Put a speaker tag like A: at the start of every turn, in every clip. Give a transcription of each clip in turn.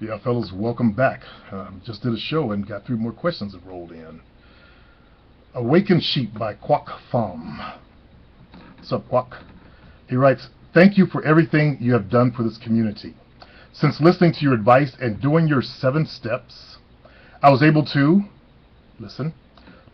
A: Yeah, fellas, welcome back. Just did a show and got 3 more questions that rolled in. Awakened Sheep by Quack Pham. What's up, Quack? He writes, "Thank you for everything you have done for this community. Since listening to your advice and doing your 7 steps, I was able to, listen,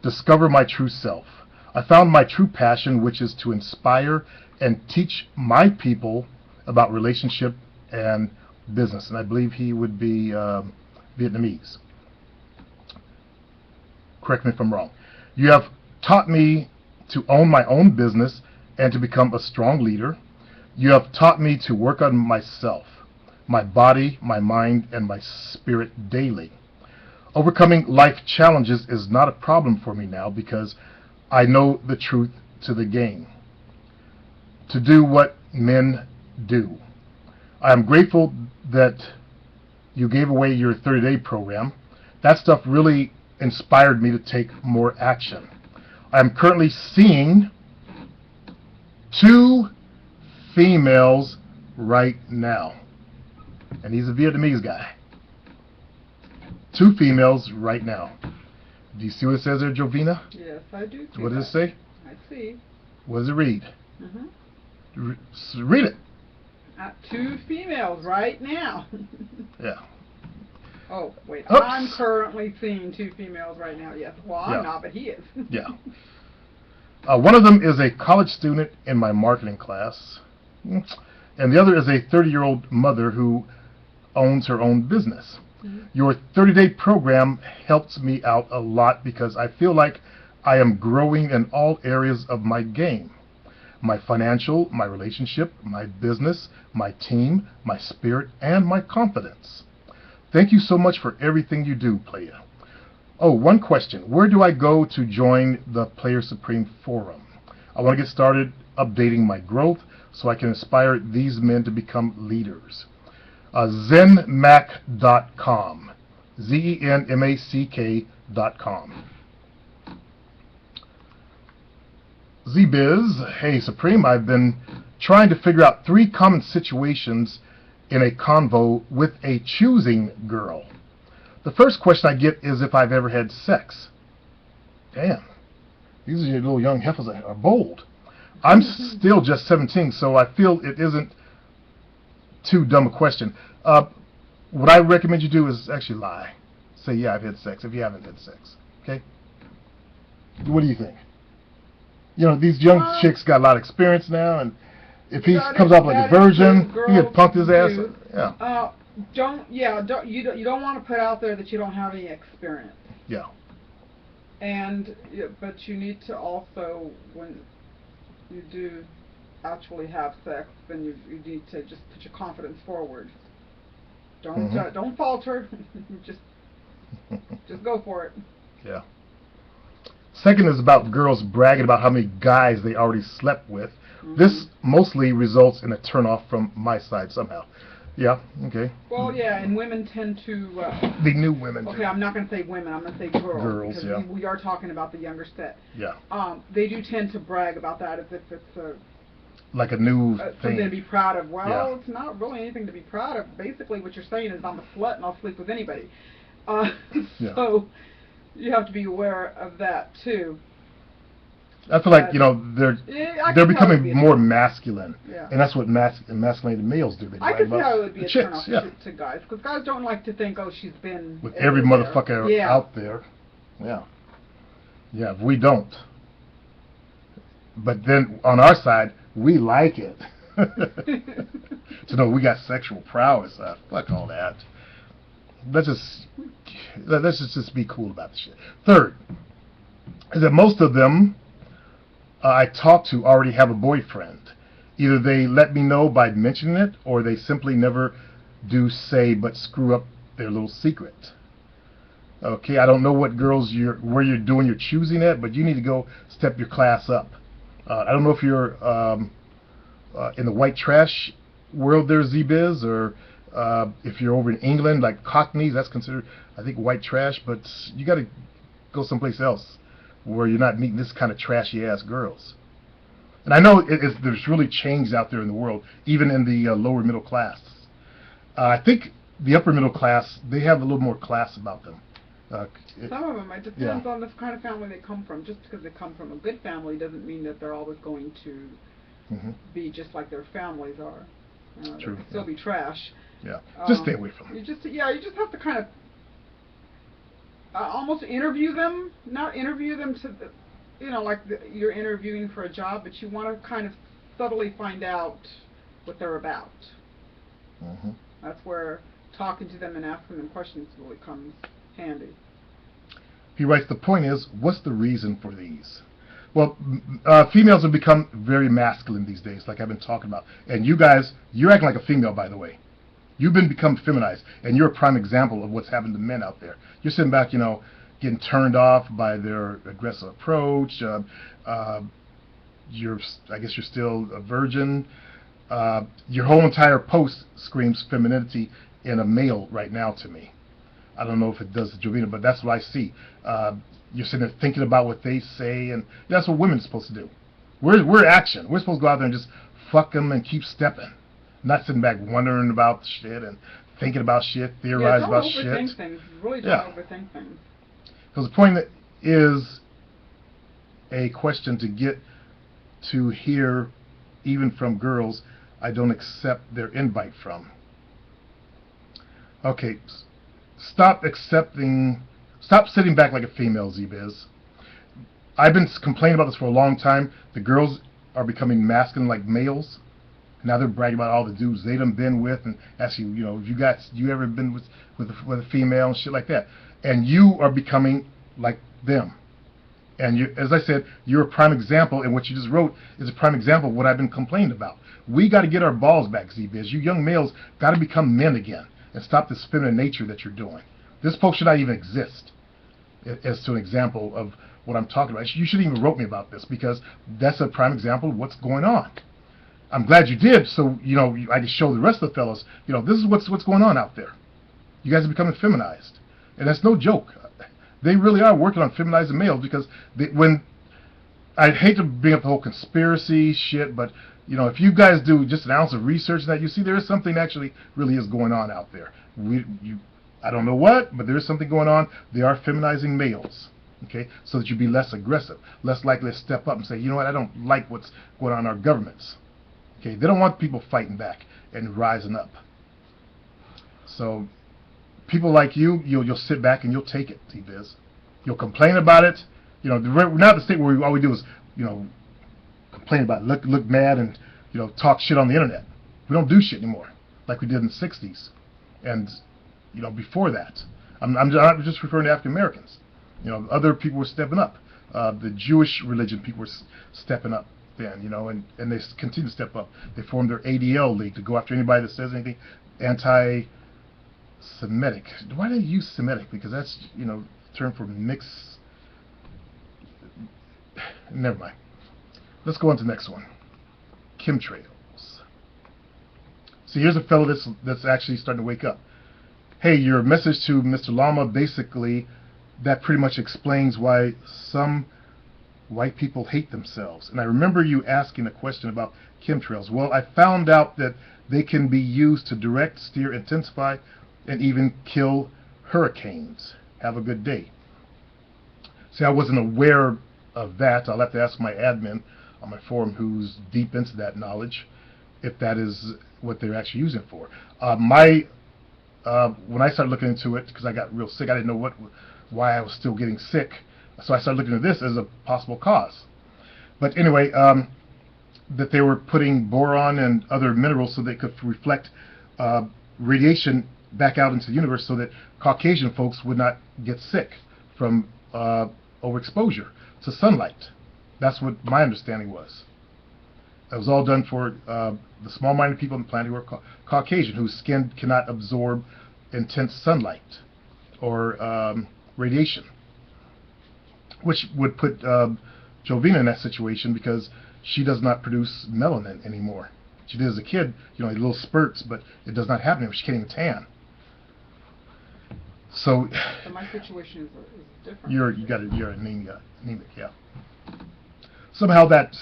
A: discover my true self. I found my true passion, which is to inspire and teach my people about relationship and business." And I believe he would be Vietnamese. Correct me if I'm wrong. "You have taught me to own my own business and to become a strong leader. You have taught me to work on myself, my body, my mind, and my spirit daily. Overcoming life challenges is not a problem for me now because I know the truth to the game. To do what men do. I am grateful that you gave away your 30-day program. That stuff really inspired me to take more action. I am currently seeing 2 females right now." And he's a Vietnamese guy. 2 females right now. Do you see what it says there, Jovina?
B: Yes, I do.
A: What does it say?
B: I see.
A: What does it read?
B: Mm-hmm.
A: Read it.
B: 2 females right now.
A: Yeah.
B: Oh, wait.
A: Oops.
B: I'm currently seeing 2 females right now. Yes. Well, I'm not, but he is.
A: Yeah. One of them is a college student in my marketing class, and the other is a 30-year-old mother who owns her own business.
B: Mm-hmm.
A: Your 30-day program helps me out a lot because I feel like I am growing in all areas of my game. My financial, my relationship, my business, my team, my spirit, and my confidence. Thank you so much for everything you do, Playa. Oh, one question. Where do I go to join the Player Supreme Forum? I want to get started updating my growth so I can inspire these men to become leaders. Zenmac.com. Zenmack.com. Z-Biz, "Hey Supreme, I've been trying to figure out 3 common situations in a convo with a choosing girl. The first question I get is if I've ever had sex." Damn, these are your little young heifers are bold. "I'm still just 17, so I feel it isn't too dumb a question. What I recommend you do is actually lie. Say, yeah, I've had sex, if you haven't had sex. Okay? What do you think? You know, these young chicks got a lot of experience now, and if he comes off like a virgin, he get punked his ass. Yeah.
B: You don't want to put out there that you don't have any experience.
A: Yeah.
B: But you need to also, when you do actually have sex, then you need to just put your confidence forward. Don't falter. just go for it.
A: Yeah. Second is about girls bragging about how many guys they already slept with. Mm-hmm. This mostly results in a turnoff from my side somehow. Yeah, okay.
B: Well, yeah, and women tend to...
A: the new women.
B: Okay, I'm not going to say women, I'm going to say girls.
A: Girls,
B: because
A: yeah.
B: we are talking about the younger set.
A: Yeah.
B: They do tend to brag about that as if it's
A: like a new thing.
B: Something to be proud of. Well,
A: yeah.
B: It's not really anything to be proud of. Basically, what you're saying is I'm a slut and I'll sleep with anybody.
A: Yeah.
B: So you have to be aware of that too.
A: I feel like, you know, they're becoming more masculine,
B: yeah.
A: And that's what emasculated males do. They
B: I could see how it would be a
A: chicks,
B: turn-off
A: yeah.
B: to guys, because guys don't like to think, oh, she's been
A: with every motherfucker out there. Yeah, yeah, we don't. But then on our side, we like it. To know we got sexual prowess. Fuck all that. Let's just be cool about the shit. Third is that most of them I talk to already have a boyfriend. Either they let me know by mentioning it, or they simply never do say but screw up their little secret. Okay, I don't know what girls where you're doing your choosing at, but you need to go step your class up. I don't know if you're in the white trash world there, Z-Biz, or if you're over in England, like Cockneys, that's considered, I think, white trash, but you got to go someplace else where you're not meeting this kind of trashy-ass girls. And I know there's really change out there in the world, even in the lower middle class. I think the upper middle class, they have a little more class about them.
B: Some of them, it depends on the kind of family they come from. Just because they come from a good family doesn't mean that they're always going to be just like their families are.
A: True.
B: They can still be trash.
A: Yeah, just stay away from them.
B: You just have to kind of almost interview them, not interview them to, like you're interviewing for a job, but you want to kind of subtly find out what they're about. That's where talking to them and asking them questions really comes handy.
A: He writes, the point is, what's the reason for these? Well, females have become very masculine these days, like I've been talking about. And you guys, you're acting like a female, by the way. You've become feminized, and you're a prime example of what's happened to men out there. You're sitting back, getting turned off by their aggressive approach. I guess you're still a virgin. Your whole entire post screams femininity in a male right now to me. I don't know if it does to Jovina, but that's what I see. You're sitting there thinking about what they say, and that's what women are supposed to do. We're action. We're supposed to go out there and just fuck them and keep stepping. Not sitting back wondering about shit and thinking about shit, theorize about shit.
B: Don't overthink things. Really don't overthink things.
A: Because the point is a question to get to hear, even from girls, I don't accept their invite from. Okay, stop sitting back like a female, Z-Biz. I've been complaining about this for a long time. The girls are becoming masculine like males. Now they're bragging about all the dudes they done been with and asking, you ever been with a female and shit like that. And you are becoming like them. And as I said, you're a prime example, and what you just wrote is a prime example of what I've been complaining about. We got to get our balls back, Z-Biz. You young males got to become men again and stop this feminine nature that you're doing. This post should not even exist as to an example of what I'm talking about. You shouldn't even wrote me about this, because that's a prime example of what's going on. I'm glad you did, so I can show the rest of the fellas, this is what's going on out there. You guys are becoming feminized, and that's no joke. They really are working on feminizing males, because I hate to bring up the whole conspiracy shit, but if you guys do just an ounce of research that, you see there is something that actually really is going on out there. I don't know what, but there is something going on. They are feminizing males, okay, so that you be less aggressive, less likely to step up and say, you know what, I don't like what's going on in our governments. Okay, they don't want people fighting back and rising up. So people like you'll sit back and you'll take it, T-Biz. You'll complain about it. We're not at the state where all we do is, complain about it, look mad and, talk shit on the internet. We don't do shit anymore like we did in the 60s. And, before that. I'm just referring to African Americans. Other people were stepping up. The Jewish religion people were stepping up then, and they continue to step up. They formed their ADL League to go after anybody that says anything anti-Semitic. Why do they use Semitic? Because that's, the term for mixed. Never mind. Let's go on to the next one. Chemtrails. See, here's a fellow that's actually starting to wake up. Hey, your message to Mr. Lama, basically, that pretty much explains why some white people hate themselves. And I remember you asking a question about chemtrails. Well, I found out that they can be used to direct, steer, intensify, and even kill hurricanes. Have a good day. See, I wasn't aware of that. I'll have to ask my admin on my forum who's deep into that knowledge if that is what they're actually using it for. When I started looking into it, because I got real sick, I didn't know why I was still getting sick. So I started looking at this as a possible cause. But anyway, that they were putting boron and other minerals so they could reflect radiation back out into the universe so that Caucasian folks would not get sick from overexposure to sunlight. That's what my understanding was. It was all done for the small-minded people on the planet who are Caucasian, whose skin cannot absorb intense sunlight or radiation, which would put Jovina in that situation because she does not produce melanin anymore. She did as a kid, little spurts, but it does not happen anymore. She can't even tan. So
B: my situation is different.
A: You're anemic, yeah. Somehow that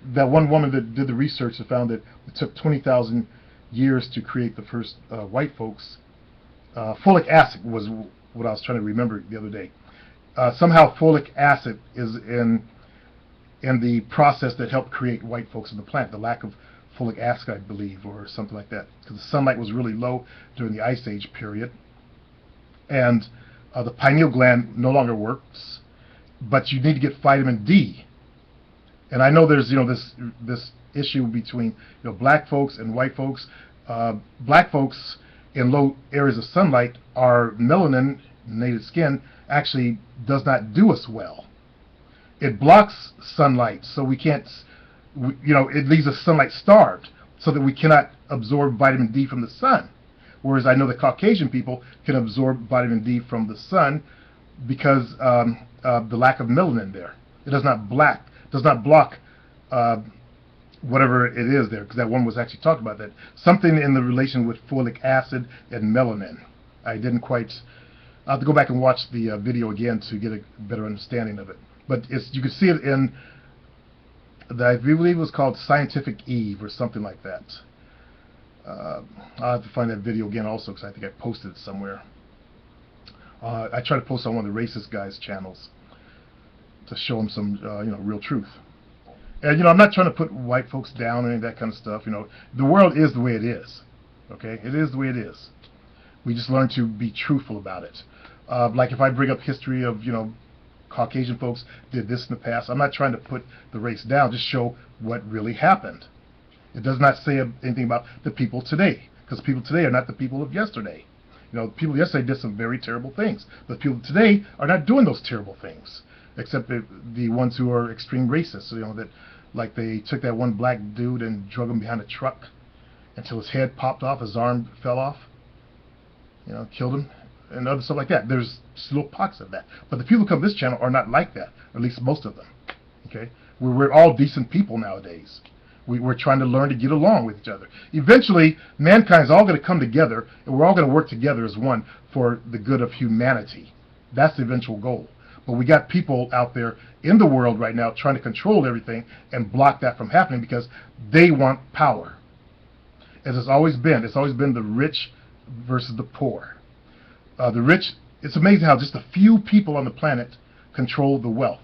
A: one woman that did the research and found that it took 20,000 years to create the first white folks. Folic acid was what I was trying to remember the other day. Somehow folic acid is in the process that helped create white folks on the planet. The lack of folic acid, I believe, or something like that, because the sunlight was really low during the Ice Age period, and the pineal gland no longer works. But you need to get vitamin D. And I know there's this issue between black folks and white folks. Black folks in low areas of sunlight, our melanin, native skin, actually does not do us well. It blocks sunlight, so we can't, it leaves us sunlight starved, so that we cannot absorb vitamin D from the sun. Whereas I know the Caucasian people can absorb vitamin D from the sun because the lack of melanin there. It does not block whatever it is there, because that one was actually talked about that. Something in the relation with folic acid and melanin. I didn't quite, I'll have to go back and watch the video again to get a better understanding of it. But you can see it in, I believe it was called Scientific Eve or something like that. I'll have to find that video again also, because I think I posted it somewhere. I try to post on one of the racist guys' channels to show them some, real truth. And I'm not trying to put white folks down or any of that kind of stuff. The world is the way it is. Okay, it is the way it is. We just learn to be truthful about it. Like if I bring up history of, Caucasian folks did this in the past, I'm not trying to put the race down. Just show what really happened. It does not say anything about the people today, because people today are not the people of yesterday. The people yesterday did some very terrible things, but the people today are not doing those terrible things, except the ones who are extreme racists. That, like, they took that one black dude and drug him behind a truck until his head popped off, his arm fell off, killed him, and other stuff like that. There's just little pockets of that. But the people who come to this channel are not like that, at least most of them. Okay, we're all decent people nowadays. We're trying to learn to get along with each other. Eventually, mankind's all going to come together, and we're all going to work together as one for the good of humanity. That's the eventual goal. But we got people out there in the world right now trying to control everything and block that from happening because they want power. As it's always been the rich versus the poor. The rich, it's amazing how just a few people on the planet control the wealth.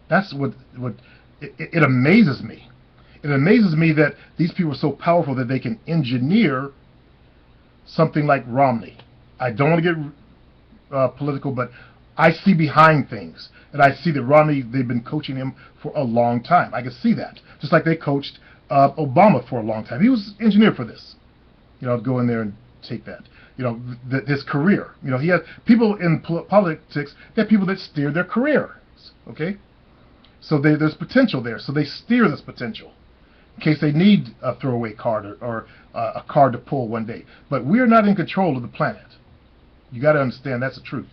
A: That's what it amazes me. It amazes me that these people are so powerful that they can engineer something like Romney. I don't want to get political, but I see behind things. And I see that Romney, they've been coaching him for a long time. I can see that. Just like they coached Obama for a long time. He was engineered for this. Go in there and take that. His career. He had people in politics, they have people that steer their careers. Okay? So there's potential there. So they steer this potential in case they need a throwaway card or a card to pull one day. But we're not in control of the planet. You got to understand that's the truth.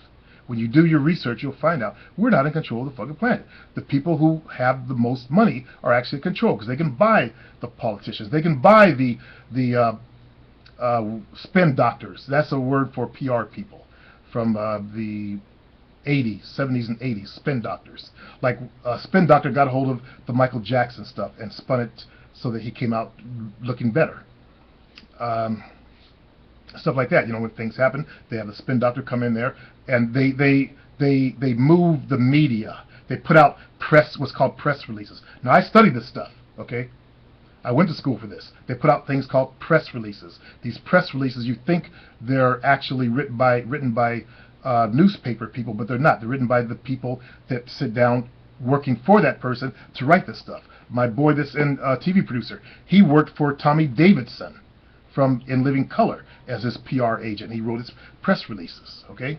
A: When you do your research, you'll find out we're not in control of the fucking planet. The people who have the most money are actually in control because they can buy the politicians. They can buy the spin doctors. That's a word for PR people from the 80s, 70s, and 80s. Spin doctors. Like a spin doctor got a hold of the Michael Jackson stuff and spun it so that he came out looking better. Stuff like that. When things happen, they have the spin doctor come in there, and they move the media. They put out what's called press releases. Now I studied this stuff. Okay, I went to school for this. They put out things called press releases. These press releases, you think they're actually written by newspaper people, but they're not. They're written by the people that sit down working for that person to write this stuff. My boy that's in TV producer, he worked for Tommy Davidson from In Living Color as his PR agent. He wrote his press releases, okay?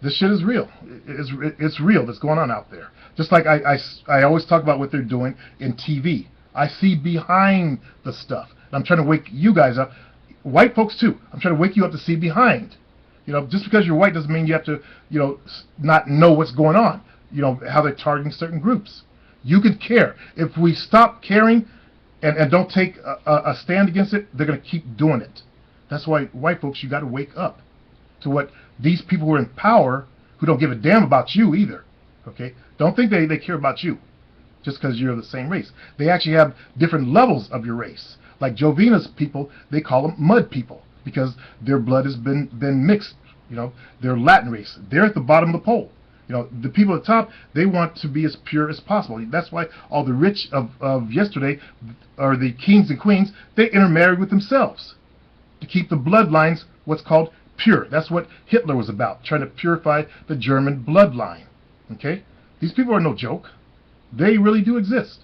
A: This shit is real. It's real. That's going on out there. Just like I always talk about what they're doing in TV. I see behind the stuff. And I'm trying to wake you guys up. White folks too. I'm trying to wake you up to see behind. Just because you're white doesn't mean you have to, not know what's going on. How they're targeting certain groups. You can care. If we stop caring and don't take a stand against it, they're going to keep doing it. That's why, white folks, you got to wake up to what these people who are in power, who don't give a damn about you either. Okay? Don't think they care about you just because you're the same race. They actually have different levels of your race. Like Jovina's people, they call them mud people because their blood has been mixed. You know, they're Latin race. They're at the bottom of the pole. You know, the people at the top, they want to be as pure as possible. That's why all the rich of yesterday, or the kings and queens, they intermarried with themselves to keep the bloodlines what's called pure. That's what Hitler was about, trying to purify the German bloodline. Okay? These people are no joke. They really do exist.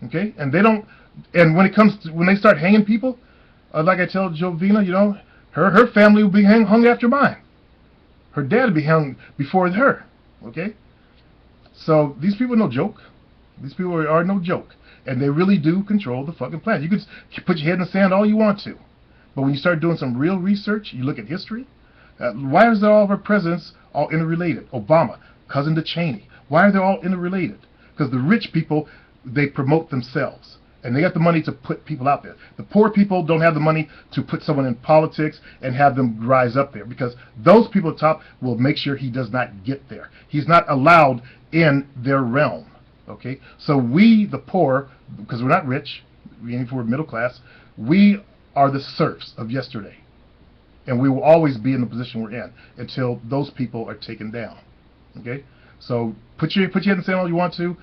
A: Okay? And they don't, and when it comes to, when they start hanging people, like I tell Jovina, you know, her family will be hung after mine. Her dad will be hung before her. Okay? So these people are no joke. These people are no joke. And they really do control the fucking planet. You can put your head in the sand all you want to. But when you start doing some real research, you look at history. Why is there all of our presidents all interrelated? Obama, cousin to Cheney. Why are they all interrelated? Because the rich people, they promote themselves. And they got the money to put people out there. The poor people don't have the money to put someone in politics and have them rise up there. Because those people at the top will make sure he does not get there. He's not allowed in their realm. Okay? So we, the poor, because we're not rich, we're middle class, we are the serfs of yesterday. And we will always be in the position we're in until those people are taken down. Okay? So put your head in the sand all you want to.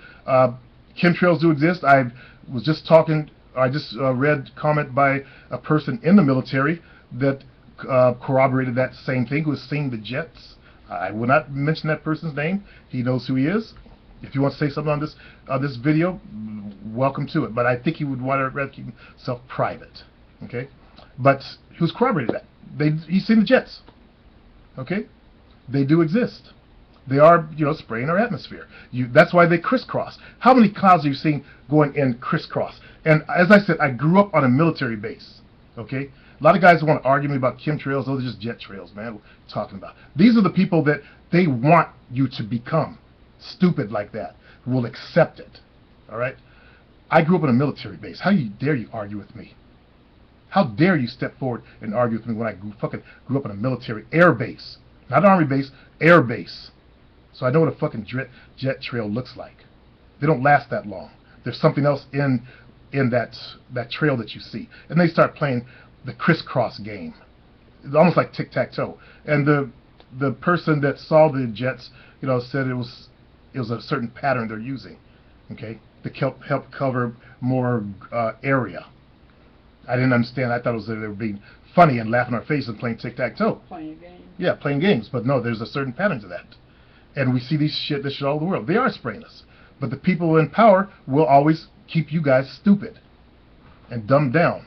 A: Chemtrails do exist. I was just talking, I just read comment by a person in the military that corroborated that same thing, who was seeing the jets. I will not mention that person's name. He knows who he is. If you want to say something on this video, welcome to it. But I think he would want to rather keep himself private. Okay? But he was corroborated that. He's seen the jets. Okay? They do exist. They are, you know, spraying our atmosphere. That's why they crisscross. How many clouds have you seen going in crisscross? And as I said, I grew up on a military base. Okay? A lot of guys want to argue me about chemtrails. Those are just jet trails, man. We're talking about. These are the people that they want you to become stupid like that, who will accept it. All right? I grew up on a military base. How dare you argue with me? How dare you step forward and argue with me when I grew up on a military air base? Not an army base, air base. So I know what a fucking jet trail looks like. They don't last that long. There's something else in that trail that you see. And they start playing the crisscross game. It's almost like tic-tac-toe. And the person that saw the jets, you know, said it was a certain pattern they're using. Okay? To help cover more area. I didn't understand. I thought it was that they were being funny and laughing in our face and playing tic-tac-toe.
B: Playing a game. Yeah,
A: playing games. But no, there's a certain pattern to that. And we see this shit all over the world. They are spraying us. But the people in power will always keep you guys stupid and dumbed down.